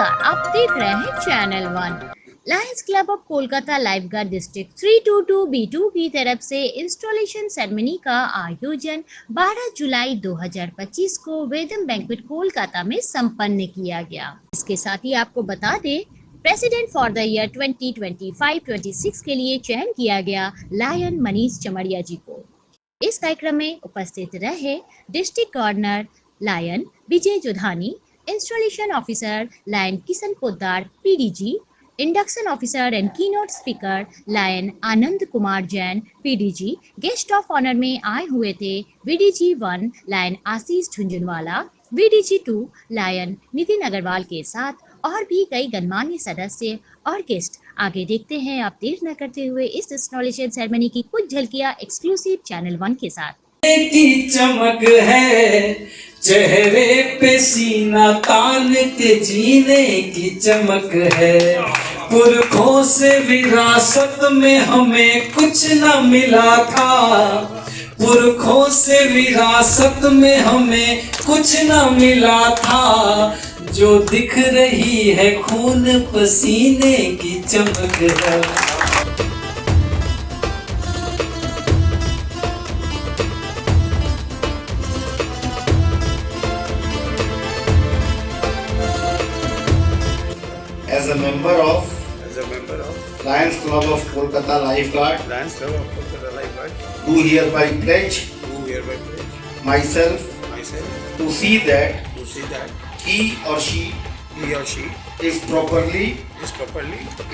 नमस्कार, आप देख रहे हैं channel 1। Lions club of Kolkata life guard district 322B2 की तरफ से इंस्टॉलेशन सेरेमनी का आयोजन 12 जुलाई 2025 को वेदम बैंक्वेट कोलकाता में संपन्न किया गया। इसके साथ ही आपको बता दें, प्रेसिडेंट फॉर द ईयर 2025-26 के लिए चयन किया गया लायन मनीष चमड़िया जी को। इस कार्यक्रम में उपस्थित रहे district governor lion Vijay Jodhani, installation officer lion Kishan Poddar PDG, induction officer and keynote speaker lion Anand Kumar Jain PDG. Guest of honour में आए हुए थे VDG 1 lion Ashish Jhunjhunwala, VDG 2 lion Nitin Agarwal के साथ और भी कई गणमान्य सदस्य और गेस्ट। आगे देखते हैं, आप देर न करते हुए इस इंस्टॉलेशन सेरेमनी की कुछ झलकियां एक्सक्लूसिव चैनल 1 के साथ। की चमक है चेहरे पे, सीना तान के जीने की चमक है। पुरखों से विरासत में हमें कुछ न मिला था, पुरखों से विरासत में हमें कुछ न मिला था। जो दिख रही है खून पसीने की चमक है। As a member of Lions Club of Kolkata Lifeguard, do hereby pledge myself to see that he or she is properly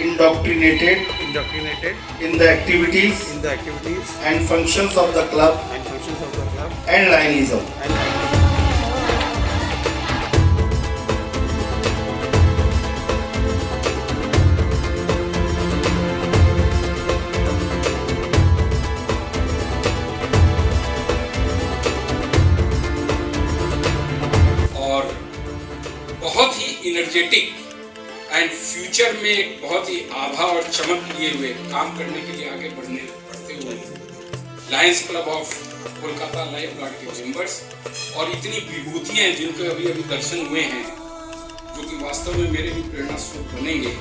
indoctrinated in the activities and functions of the club and Lionism. बहुत ही energetic and future में बहुत ही आभा और चमक लिए हुए काम करने के लिए आगे बढ़ते हुए Lions club of Kolkata life guard के मेंबर्स और इतनी विभूतियां जिनके अभी अभी दर्शन हुए हैं, जो कि वास्तव में मेरे भी प्रेरणा स्रोत बनेंगे।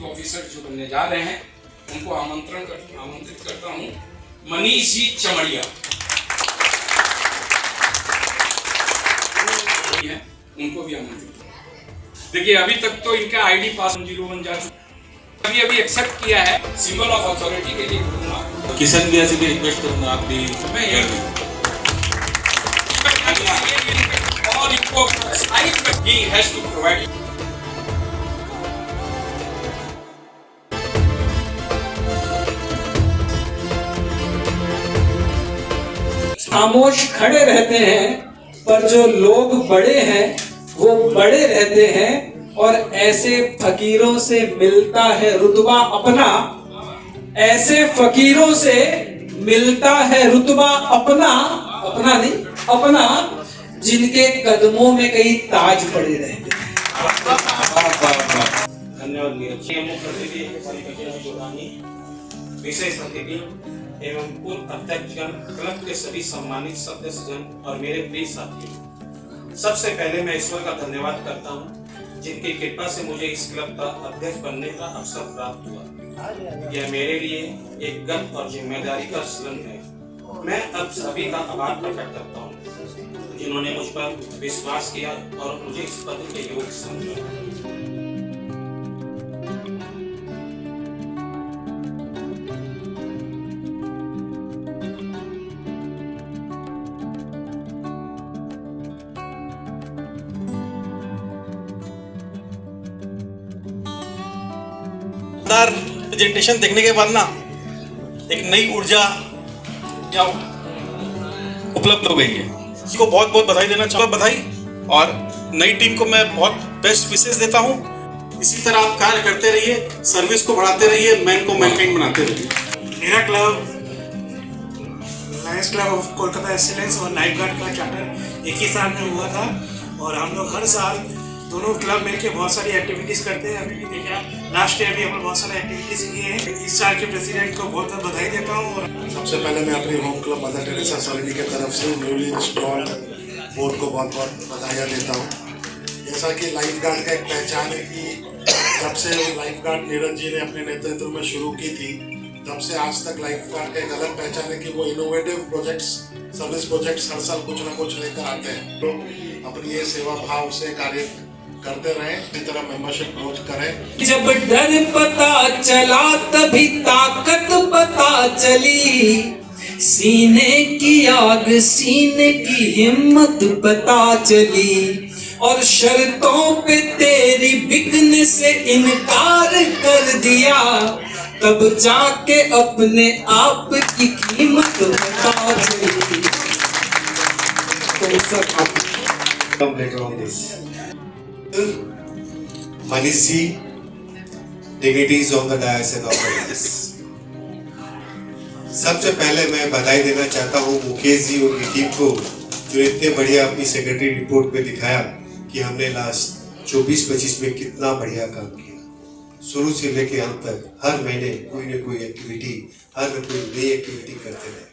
ऑफिसर जो बनने जा रहे हैं उनको आमंत्रित करता हूं, मनीष जी चमड़िया उनको भी आमंत्रित। देखिए, अभी तक तो इनका आईडी पास 01 जा चुका, अभी एक्सेप्ट किया है। सिंबल ऑफ अथॉरिटी के लिए किशन भैया से भी रिक्वेस्ट करूंगा, आप भी और इनको he has to provide। खामोश खड़े रहते हैं, पर जो लोग बड़े हैं वो बड़े रहते हैं। और ऐसे फकीरों से मिलता है रुतबा अपना, ऐसे फकीरों से मिलता है रुतबा अपना, अपना नहीं अपना, जिनके कदमों में कई ताज पड़े रहते हैं। धन्यवाद। विशेष अतिथि एवं पूर्व अध्यक्षगण, क्लब के सभी सम्मानित सदस्यगण और मेरे प्रिय साथियों, सबसे पहले मैं ईश्वर का धन्यवाद करता हूं, जिनकी कृपा से मुझे इस क्लब का अध्यक्ष बनने का अवसर प्राप्त हुआ। यह मेरे लिए एक गर्व और जिम्मेदारी का क्षण है। मैं अब सभी का आभार प्रकट करता हूं, जिन्होंने मुझ पर विश्वास किया और मुझे इस पद के योग्य समझा। प्रेजेंटेशन देखने के बाद ना एक नई ऊर्जा या उपलब्ध हो गई है। इसको बहुत बहुत बधाई देना चाहूँगा, बधाई। और नई टीम को मैं बहुत बेस्ट विशेष देता हूँ। इसी तरह आप कार्य करते रहिए, सर्विस को बढ़ाते रहिए, मैन को मैनकाइंड बनाते रहिए। मेरा club Lions club of Kolkata excellence और लाइफ गार्ड का चार्टर एक ही साल में हुआ था और हम लोग हर साल दोनों क्लब मिलके बहुत सारी एक्टिविटीज़ करते हैं। अभी भी देखिए लास्ट ईयर भी हम लोग बहुत सारे एक्टिविटीज़ किए हैं। इस साल के प्रेसिडेंट को बहुत बहुत बधाई देता हूँ। और सबसे पहले मैं अपनी होम क्लब मदर टेरेसा सरोनी की तरफ से न्यूली इंस्टॉल्ड बोर्ड को बहुत बहुत बधाई देता हूँ। जैसा कि लाइफ गार्ड का एक पहचान है कि जब से लाइफ गार्ड नीरज जी ने अपने नेतृत्व में शुरू की थी, तब से आज तक लाइफ गार्ड का एक अलग पहचान है कि वो इनोवेटिव प्रोजेक्ट्स, सर्विस प्रोजेक्ट्स हर साल कुछ ना कुछ लेकर आते हैं। तो अपनी ये सेवा भाव से कार्य करते रहें, इसी तरह मेंबरशिप ग्रोथ करें। जब डर पता चला तभी ताकत पता चली, सीने की आग सीने की हिम्मत पता चली, और शर्तों पे तेरी बिकने से इनकार कर दिया, तब जाके अपने आप की कीमत पता चली। तो सब Come later on this. Manish ji, dignitaries on the dais and audience. सबसे पहले मैं बधाई देना चाहता हूँ मुकेश जी और उनकी टीम को, जो इतने बढ़िया अपनी सेक्रेटरी रिपोर्ट में दिखाया कि हमने लास्ट 24-25 में कितना बढ़िया काम किया। शुरू से लेके अंत तक हर महीने कोई न कोई एक्टिविटी, हर न कोई नई एक्टिविटी करते रहे।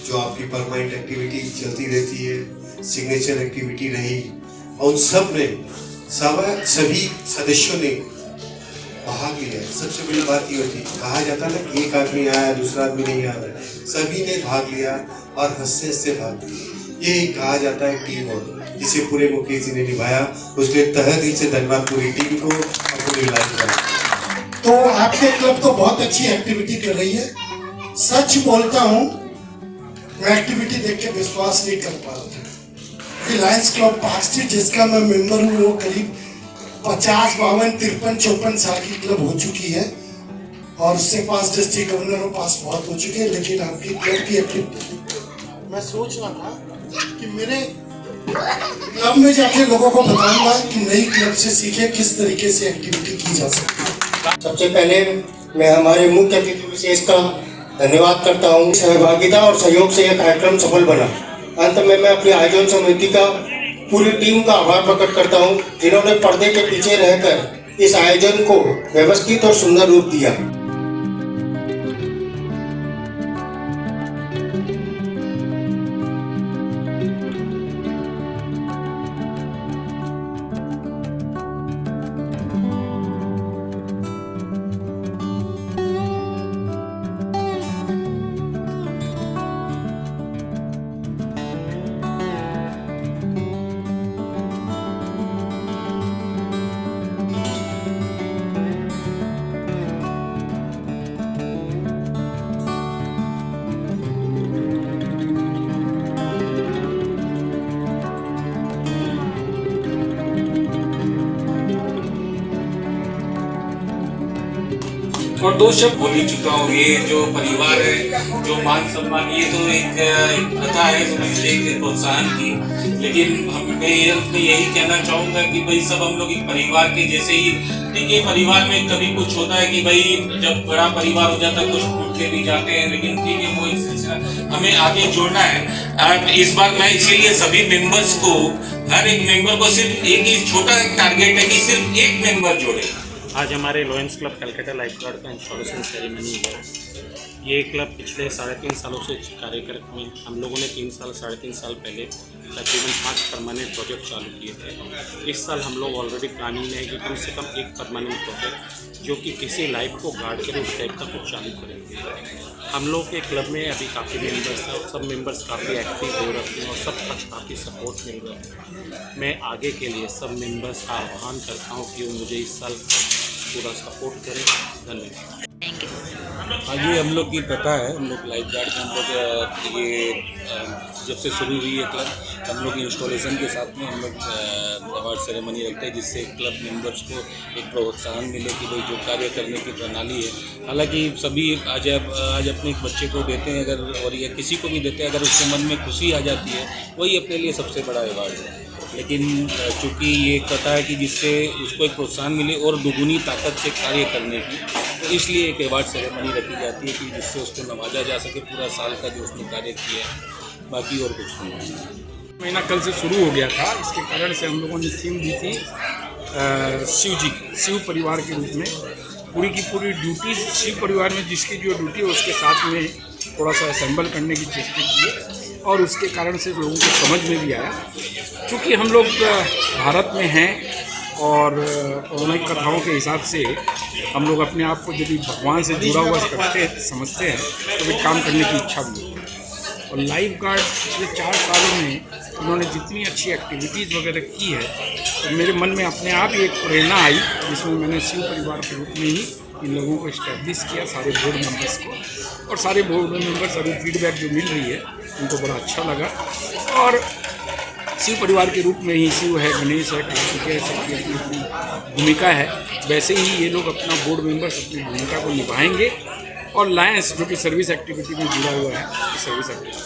जो आपकी परमानेंट एक्टिविटी चलती रहती है, सिग्नेचर एक्टिविटी रही, और उन सब ने सभी सदस्यों ने भाग लिया। सबसे बड़ी बात ये होती, कहा जाता ना कि एक आदमी आया दूसरा आदमी नहीं आ रहा, सभी ने भाग लिया और हंसते हंसते भाग लिया। ये कहा जाता है टीम वर्क, जिसे पूरे मुकेश जी ने निभाया। उसके तहे दिल से धन्यवाद पूरी टीम को और पूरी लाइफ को। तो आपके क्लब तो बहुत अच्छी एक्टिविटी कर रही है। सच बोलता हूँ, मैं एक्टिविटी देख के विश्वास नहीं कर पा रहा था। लायंस क्लब पार्क स्ट्रीट, जिसका मैं मेंबर हूँ, वो करीब 50, 52, 53, 54 साल की क्लब हो चुकी है, और उससे पास डिस्ट्रिक्ट गवर्नरों पास बहुत हो चुके हैं। लेकिन आपकी क्लब की एक्टिविटी मैं सोच रहा था कि मेरे क्लब में जाके लोगों को बताऊंगा कि नई क्लब से सीखे किस तरीके से एक्टिविटी की जा सकती है। सबसे पहले मैं हमारे मुख्य अतिथि विशेष का धन्यवाद करता हूँ। सहभागिता और सहयोग से यह कार्यक्रम सफल बना। अंत में मैं अपनी आयोजन समिति का पूरी टीम का आभार प्रकट करता हूँ, जिन्होंने पर्दे के पीछे रहकर इस आयोजन को व्यवस्थित और सुंदर रूप दिया। और दो शब्द बोल ही चुका हूँ। ये जो परिवार है, जो मान सम्मान, ये तो एक कथा है समझ एक प्रोत्साहन की, लेकिन मैं यही कहना चाहूँगा कि भाई सब हम लोग एक परिवार के जैसे ही। ठीक है, परिवार में कभी कुछ होता है कि भाई जब बड़ा परिवार हो जाता है कुछ टूटते भी जाते हैं, लेकिन ठीक है वो एक सिलसिला हमें आगे जोड़ना है। इस बार मैं इसीलिए सभी मेंबर्स को, हर एक मेंबर को सिर्फ एक ही छोटा टारगेट है कि सिर्फ एक मेंबर जोड़े। आज हमारे Lions club Calcutta life guard का इंस्टॉलेशन सेरेमनी है। ये क्लब पिछले 3.5 सालों से कार्य कर, हम लोगों ने 3.5 साल पहले तकरीबन 5 परमानेंट प्रोजेक्ट चालू किए थे। इस साल हम लोग ऑलरेडी प्लानिंग में है कि कम से कम एक परमानेंट प्रोजेक्ट जो कि किसी लाइफ को गार्ड करे उस टाइप का कुछ चालू करेंगे। हम लोग के क्लब में अभी काफ़ी मेंबर्स हैं और सब मेंबर्स काफ़ी एक्टिव हो रहे हैं और सबका काफ़ी सपोर्ट मिल रहा है। मैं आगे के लिए सब मेंबर्स का आह्वान करता हूँ कि वो मुझे इस साल पूरा सपोर्ट करें। धन्यवाद। ये हम लोग की प्रथा है, हम लोग लाइफ गार्ड हम लोग ये जब से शुरू हुई है क्लब, हम लोग इंस्टॉलेशन के साथ में हम लोग अवार्ड सेरेमनी रखते हैं, जिससे क्लब मेंबर्स को एक प्रोत्साहन मिले कि भाई जो कार्य करने की प्रणाली है। हालांकि सभी आज अपने एक बच्चे को देते हैं अगर, और या किसी को भी देते हैं, अगर उसके मन में खुशी आ जाती है वही अपने लिए सबसे बड़ा अवार्ड है। लेकिन चूँकि ये कथा है कि जिससे उसको एक प्रोत्साहन मिले और दुगुनी ताकत से कार्य करने की, तो इसलिए एक अवार्ड सेरेमनी रखी जाती है कि जिससे उसको नवाजा जा सके पूरा साल का जो उसने कार्य किया है, बाकी और कुछ नहीं। महीना कल से शुरू हो गया था, इसके कारण से हम लोगों ने थीम दी थी शिव परिवार के रूप में पूरी की पूरी ड्यूटी शिव परिवार में जिसकी जो ड्यूटी है उसके साथ में थोड़ा सा असेंबल करने की चेष्टा की और उसके कारण से लोगों को समझ में भी आया। क्योंकि हम लोग भारत में हैं और पौराणिक कथाओं के हिसाब से हम लोग अपने आप को यदि भगवान से जुड़ा हुआ समझते हैं तो भी काम करने की इच्छा भी होती है। और लाइफ गार्ड पिछले 4 सालों में उन्होंने जितनी अच्छी एक्टिविटीज़ वगैरह की है तो मेरे मन में अपने आप ही एक प्रेरणा आई जिसमें मैंने शिव परिवार के रूप में ही इन लोगों को इस्टेब्लिश किया, सारे बोर्ड मेंबर्स को। और सारे बोर्ड मेंबर्स अभी फीडबैक जो मिल रही है उनको बड़ा अच्छा लगा। और शिव परिवार के रूप में ही शिव है, गणेश है, कार्तिकेय, सबकी अपनी अपनी भूमिका है। वैसे ही ये लोग अपना बोर्ड मेंबर्स अपनी भूमिका को निभाएंगे और लायंस जो कि सर्विस एक्टिविटी में जुड़ा हुआ है सर्विस एक्टिविटी